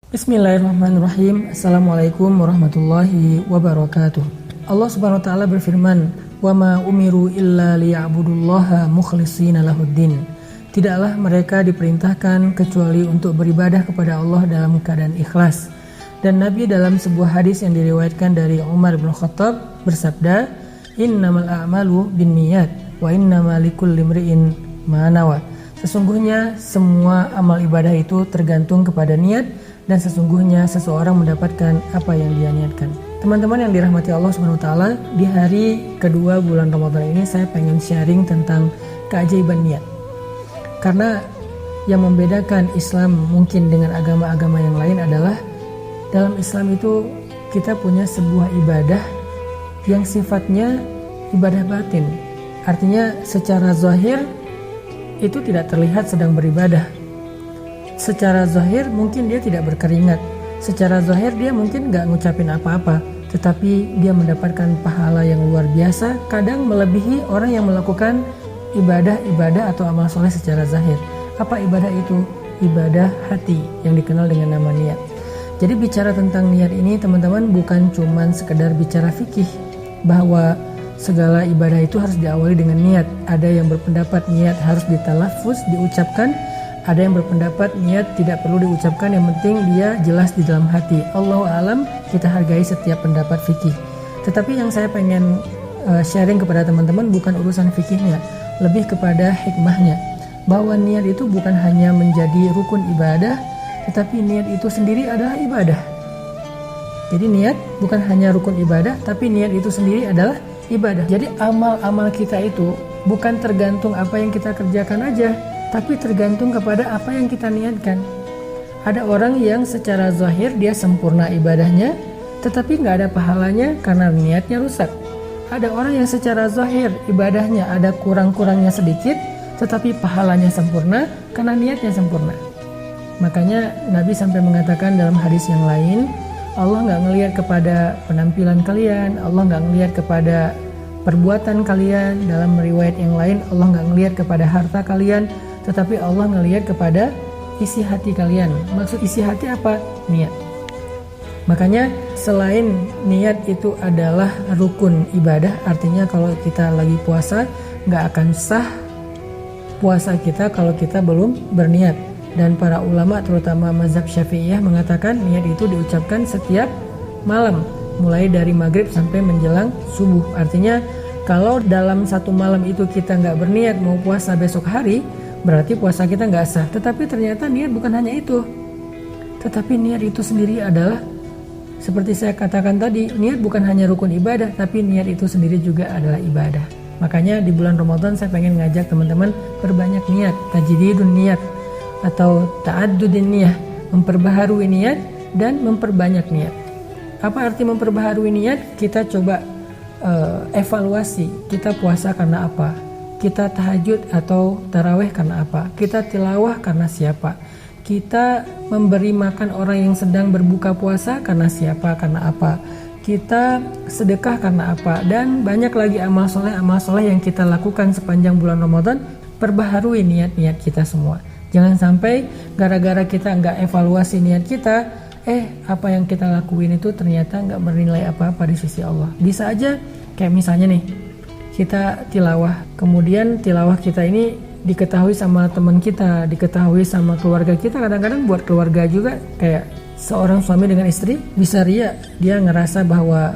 Bismillahirrahmanirrahim. Assalamualaikum warahmatullahi wabarakatuh. Allah Subhanahu wa taala berfirman, "Wa ma umiru illa liya'budullaha mukhlishina lahuddin." Tidaklah mereka diperintahkan kecuali untuk beribadah kepada Allah dalam keadaan ikhlas. Dan Nabi dalam sebuah hadis yang diriwayatkan dari Umar bin Khattab bersabda, "Innamal a'malu binniyat wa innamal likulli imri'in ma nawa." Sesungguhnya semua amal ibadah itu tergantung kepada niat, dan sesungguhnya seseorang mendapatkan apa yang dia niatkan. Teman-teman yang dirahmati Allah Subhanahu wa taala, di hari kedua bulan Ramadan ini saya pengen sharing tentang keajaiban niat. Karena yang membedakan Islam mungkin dengan agama-agama yang lain adalah dalam Islam itu kita punya sebuah ibadah yang sifatnya ibadah batin. Artinya secara zahir itu tidak terlihat sedang beribadah. Secara zahir mungkin dia tidak berkeringat, secara zahir dia mungkin gak ngucapin apa-apa, tetapi dia mendapatkan pahala yang luar biasa, kadang melebihi orang yang melakukan ibadah-ibadah atau amal soleh secara zahir. Apa ibadah itu? Ibadah hati yang dikenal dengan nama niat. Jadi bicara tentang niat ini teman-teman bukan cuman sekedar bicara fikih bahwa segala ibadah itu harus diawali dengan niat. Ada yang berpendapat niat harus ditalaffuz, diucapkan. Ada yang berpendapat niat tidak perlu diucapkan, yang penting dia jelas di dalam hati. Allahu a'lam, kita hargai setiap pendapat fikih. Tetapi yang saya pengen sharing kepada teman-teman bukan urusan fikihnya, lebih kepada hikmahnya. Bahwa niat itu bukan hanya menjadi rukun ibadah, tetapi niat itu sendiri adalah ibadah. Jadi niat bukan hanya rukun ibadah, tapi niat itu sendiri adalah ibadah. Jadi amal-amal kita itu bukan tergantung apa yang kita kerjakan aja, tapi tergantung kepada apa yang kita niatkan. Ada orang yang secara zahir dia sempurna ibadahnya, tetapi nggak ada pahalanya karena niatnya rusak. Ada orang yang secara zahir ibadahnya ada kurang-kurangnya sedikit, tetapi pahalanya sempurna karena niatnya sempurna. Makanya Nabi sampai mengatakan dalam hadis yang lain, Allah nggak ngelihat kepada penampilan kalian, Allah nggak ngelihat kepada perbuatan kalian. Dalam riwayat yang lain, Allah nggak ngelihat kepada harta kalian, tetapi Allah ngelihat kepada isi hati kalian. Maksud isi hati apa? Niat. Makanya selain niat itu adalah rukun ibadah, artinya kalau kita lagi puasa nggak akan sah puasa kita kalau kita belum berniat. Dan para ulama terutama mazhab Syafi'iyah mengatakan niat itu diucapkan setiap malam, mulai dari maghrib sampai menjelang subuh. Artinya kalau dalam satu malam itu kita nggak berniat mau puasa besok hari, berarti puasa kita nggak sah. Tetapi ternyata niat bukan hanya itu, tetapi niat itu sendiri adalah, seperti saya katakan tadi, niat bukan hanya rukun ibadah, tapi niat itu sendiri juga adalah ibadah. Makanya di bulan Ramadan saya pengen ngajak teman-teman perbanyak niat, tajdidun niat atau ta'addudin niyah, memperbaharui niat dan memperbanyak niat. Apa arti memperbaharui niat? Kita coba evaluasi, kita puasa karena apa? Kita tahajud atau taraweh karena apa? Kita tilawah karena siapa? Kita memberi makan orang yang sedang berbuka puasa karena siapa? Karena apa? Kita sedekah karena apa? Dan banyak lagi amal soleh yang kita lakukan sepanjang bulan Ramadan. Perbaharui niat-niat kita semua. Jangan sampai gara-gara kita nggak evaluasi niat kita, apa yang kita lakuin itu ternyata nggak bernilai apa-apa di sisi Allah. Bisa aja kayak misalnya nih, kita tilawah, kemudian tilawah kita ini diketahui sama teman kita, diketahui sama keluarga kita. Kadang-kadang buat keluarga juga, kayak seorang suami dengan istri bisa riya, dia ngerasa bahwa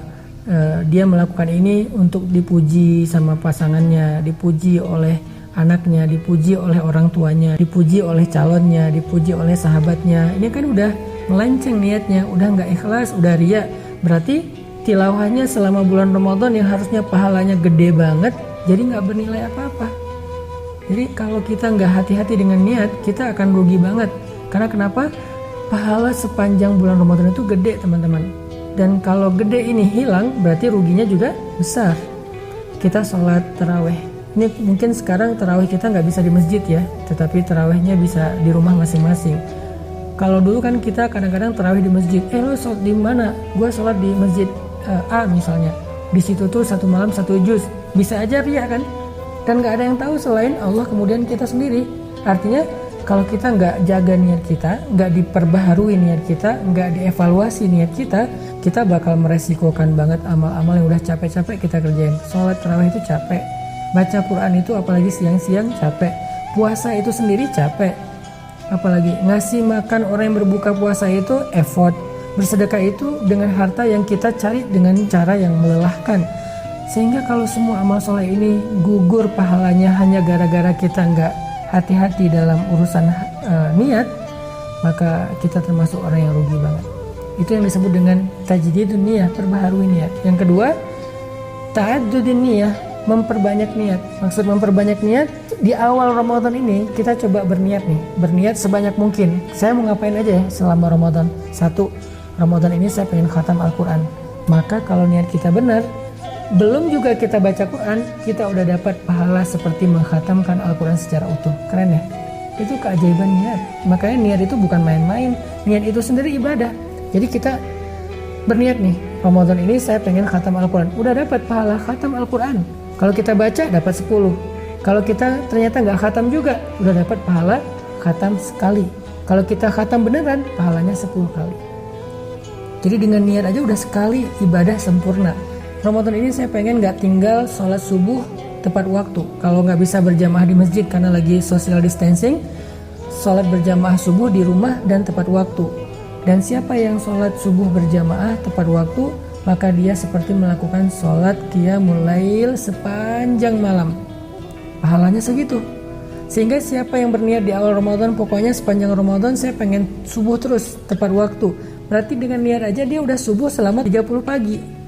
dia melakukan ini untuk dipuji sama pasangannya, dipuji oleh anaknya, dipuji oleh orang tuanya, dipuji oleh calonnya, dipuji oleh sahabatnya. Ini kan udah melenceng niatnya, udah nggak ikhlas, udah riya. Berarti tilawahnya selama bulan Ramadan yang harusnya pahalanya gede banget, jadi nggak bernilai apa-apa. Jadi kalau kita nggak hati-hati dengan niat, kita akan rugi banget. Karena kenapa? Pahala sepanjang bulan Ramadan itu gede teman-teman. Dan kalau gede ini hilang, berarti ruginya juga besar. Kita sholat taraweh. Ini mungkin sekarang taraweh kita nggak bisa di masjid ya, tetapi tarawehnya bisa di rumah masing-masing. Kalau dulu kan kita kadang-kadang taraweh di masjid. Lo sholat di mana? Gue sholat di masjid A misalnya. Di situ tuh satu malam satu juz. Bisa aja riya kan? Dan nggak ada yang tahu selain Allah kemudian kita sendiri. Artinya Kalau kita nggak jaga niat kita, nggak diperbaharui niat kita, nggak dievaluasi niat kita, kita bakal meresikokan banget amal-amal yang udah capek-capek kita kerjain. Sholat tarawih itu capek, baca Quran itu apalagi siang-siang capek, puasa itu sendiri capek, apalagi ngasih makan orang yang berbuka puasa itu effort, bersedekah itu dengan harta yang kita cari dengan cara yang melelahkan. Sehingga kalau semua amal soleh ini gugur pahalanya hanya gara-gara kita nggak hati-hati dalam urusan niat, maka kita termasuk orang yang rugi banget. Itu yang disebut dengan tajdidun niyah, perbaharui niat. Yang kedua, ta'addudun niyah, memperbanyak niat. Maksud memperbanyak niat, di awal Ramadan ini kita coba berniat nih, berniat sebanyak mungkin. Saya mau ngapain aja ya selama Ramadan. 1, Ramadan ini saya pengen khatam Al-Quran. Maka kalau niat kita benar, belum juga kita baca Quran, kita udah dapat pahala seperti mengkhatamkan Al-Quran secara utuh. Keren ya? Itu keajaiban niat. Makanya niat itu bukan main-main. Niat itu sendiri ibadah. Jadi kita berniat nih, Ramadan ini saya pengen khatam Al-Quran. Udah dapat pahala khatam Al-Quran. Kalau kita baca dapat 10. Kalau kita ternyata nggak khatam juga, udah dapat pahala khatam sekali. Kalau kita khatam beneran, pahalanya 10 kali. Jadi dengan niat aja udah sekali ibadah sempurna. Ramadan ini saya pengen gak tinggal sholat subuh tepat waktu. Kalau gak bisa berjamaah di masjid karena lagi social distancing, sholat berjamaah subuh di rumah dan tepat waktu. Dan siapa yang sholat subuh berjamaah tepat waktu, maka dia seperti melakukan sholat qiyamul lail sepanjang malam. Pahalanya segitu. Sehingga siapa yang berniat di awal Ramadan, pokoknya sepanjang Ramadan saya pengen subuh terus tepat waktu. Berarti dengan niat aja dia udah subuh selama 30 pagi.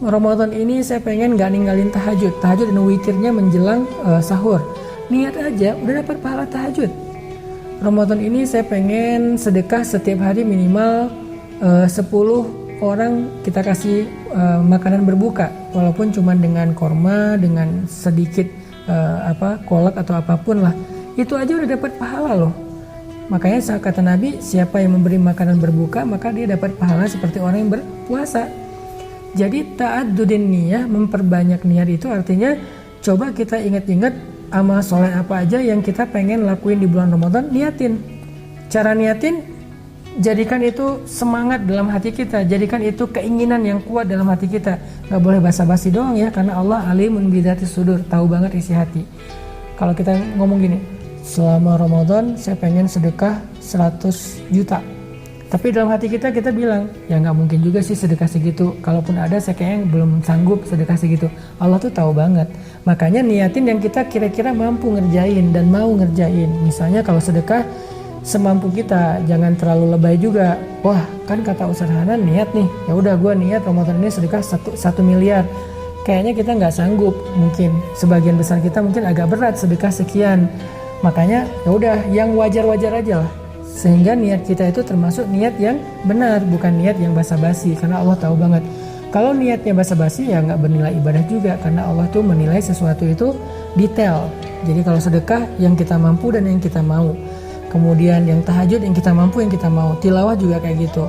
Ramadan ini saya pengen gak ninggalin tahajud dan witirnya menjelang sahur. Niat aja udah dapat pahala tahajud. Ramadan ini saya pengen sedekah setiap hari minimal 10 orang kita kasih makanan berbuka, walaupun cuma dengan korma, dengan sedikit kolak atau apapun lah. Itu aja udah dapat pahala loh. Makanya kata Nabi, siapa yang memberi makanan berbuka maka dia dapat pahala seperti orang yang berpuasa. Jadi ta'addudin niyah, memperbanyak niat itu artinya coba kita ingat-ingat amal soleh apa aja yang kita pengen lakuin di bulan Ramadan, niatin. Cara niatin, jadikan itu semangat dalam hati kita, jadikan itu keinginan yang kuat dalam hati kita. Gak boleh basa-basi doang ya, karena Allah alimun bidzatis sudur, tahu banget isi hati. Kalau kita ngomong gini, selama Ramadan saya pengen sedekah 100 juta. Tapi dalam hati kita bilang, ya nggak mungkin juga sih sedekah segitu. Kalaupun ada, saya kayaknya belum sanggup sedekah segitu. Allah tuh tahu banget. Makanya niatin yang kita kira-kira mampu ngerjain dan mau ngerjain. Misalnya kalau sedekah semampu kita, jangan terlalu lebay juga. Wah, kan kata Ustaz Hanan niat nih. Ya udah, gue niat Ramadan ini sedekah 1 miliar. Kayaknya kita nggak sanggup. Mungkin sebagian besar kita mungkin agak berat sedekah sekian. Makanya ya udah, yang wajar-wajar aja lah. Sehingga niat kita itu termasuk niat yang benar, bukan niat yang basa-basi, karena Allah tahu banget. Kalau niatnya basa-basi ya nggak bernilai ibadah juga, karena Allah tuh menilai sesuatu itu detail. Jadi kalau sedekah yang kita mampu dan yang kita mau. Kemudian yang tahajud yang kita mampu, yang kita mau. Tilawah juga kayak gitu.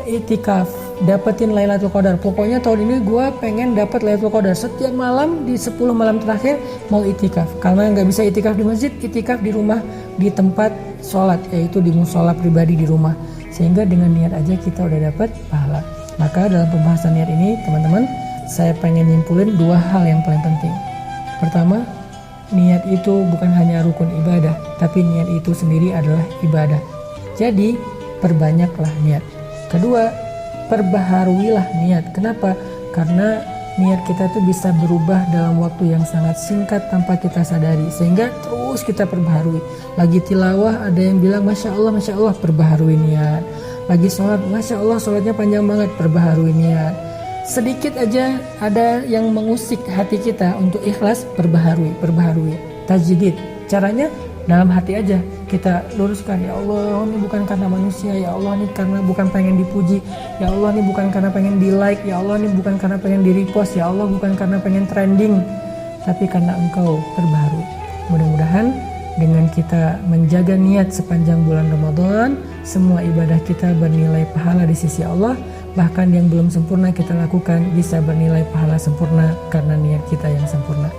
Itikaf, dapetin Lailatul Qadar. Pokoknya tahun ini gue pengen dapat Lailatul Qadar. Setiap malam di 10 malam terakhir mau itikaf. Karena nggak bisa itikaf di masjid, itikaf di rumah, di tempat sholat, yaitu di musola pribadi di rumah. Sehingga dengan niat aja kita udah dapat pahala. Maka dalam pembahasan niat ini teman-teman, saya pengen nyimpulin 2 hal yang paling penting. Pertama, niat itu bukan hanya rukun ibadah, tapi niat itu sendiri adalah ibadah. Jadi perbanyaklah niat. Kedua, perbaharuilah niat. Kenapa? Karena niat kita tuh bisa berubah dalam waktu yang sangat singkat tanpa kita sadari, sehingga terus kita perbaharui. Lagi tilawah ada yang bilang Masya Allah, perbaharui niat. Lagi sholat, Masya Allah sholatnya panjang banget, perbaharui niat. Sedikit aja ada yang mengusik hati kita untuk ikhlas, perbaharui. Tajdid. Caranya dalam hati aja kita luruskan, ya Allah ini bukan karena manusia, ya Allah ini karena bukan pengen dipuji, ya Allah ini bukan karena pengen di like, ya Allah ini bukan karena pengen di repost, ya Allah bukan karena pengen trending, tapi karena Engkau perbaharui. Mudah-mudahan dengan kita menjaga niat sepanjang bulan Ramadan, semua ibadah kita bernilai pahala di sisi Allah. Bahkan yang belum sempurna kita lakukan bisa bernilai pahala sempurna karena niat kita yang sempurna.